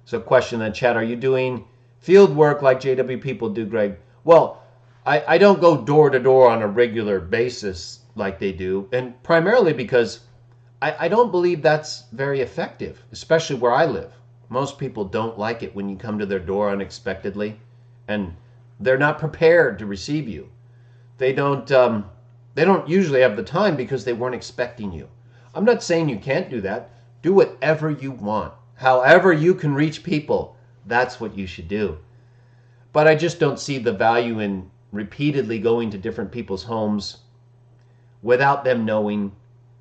So question in the chat, are you doing field work like JW people do, Greg? Well, I don't go door to door on a regular basis like they do, and primarily because I don't believe that's very effective, especially where I live. Most people don't like it when you come to their door unexpectedly, and they're not prepared to receive you. They don't usually have the time because they weren't expecting you. I'm not saying you can't do that. Do whatever you want. However you can reach people, that's what you should do. But I just don't see the value in repeatedly going to different people's homes without them knowing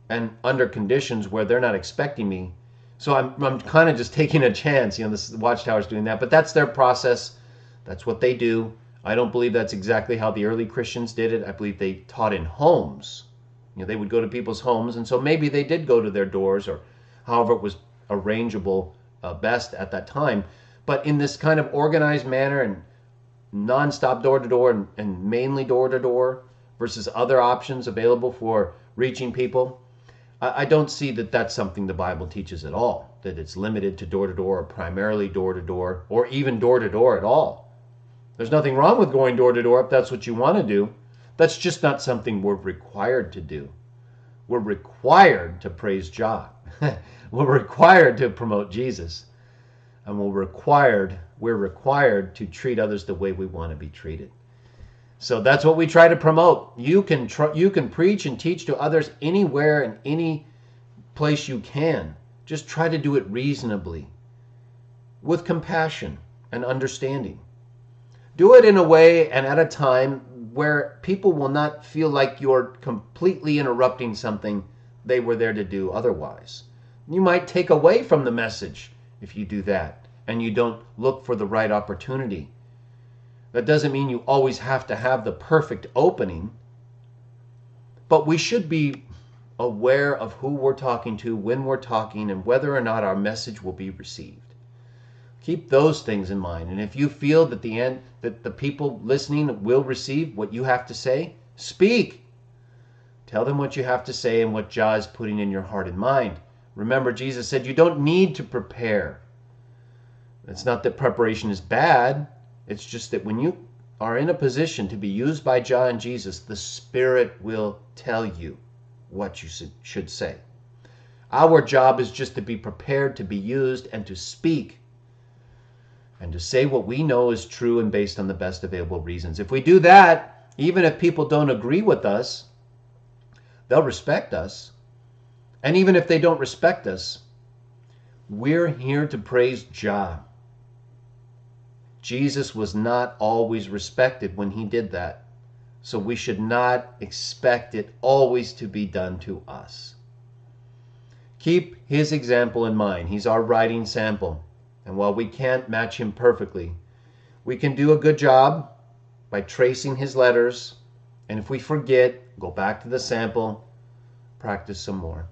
and under conditions where they're not expecting me. So I'm kind of just taking a chance. This Watchtower's doing that, but that's their process. That's what they do. I don't believe that's exactly how the early Christians did it. I believe they taught in homes. They would go to people's homes, and so maybe they did go to their doors, or however it was arrangeable best at that time. But in this kind of organized manner and nonstop door-to-door and mainly door-to-door versus other options available for reaching people, I don't see that that's something the Bible teaches at all, that it's limited to door-to-door or primarily door-to-door or even door-to-door at all. There's nothing wrong with going door-to-door if that's what you want to do. That's just not something we're required to do. We're required to praise Jah. We're required to promote Jesus. And we're required to treat others the way we want to be treated. So that's what we try to promote. You can preach and teach to others anywhere and any place you can. Just try to do it reasonably, with compassion and understanding. Do it in a way and at a time where people will not feel like you're completely interrupting something they were there to do otherwise. You might take away from the message if you do that and you don't look for the right opportunity. That doesn't mean you always have to have the perfect opening, but we should be aware of who we're talking to, when we're talking, and whether or not our message will be received. Keep those things in mind. And if you feel that the people listening will receive what you have to say, speak. Tell them what you have to say and what Jah is putting in your heart and mind. Remember, Jesus said you don't need to prepare. It's not that preparation is bad. It's just that when you are in a position to be used by Jah and Jesus, the Spirit will tell you what you should say. Our job is just to be prepared to be used and to speak and to say what we know is true and based on the best available reasons. If we do that, even if people don't agree with us, they'll respect us. And even if they don't respect us, we're here to praise Jah. Jesus was not always respected when he did that. So we should not expect it always to be done to us. Keep his example in mind. He's our writing sample. And while we can't match him perfectly, we can do a good job by tracing his letters. And if we forget, go back to the sample, practice some more.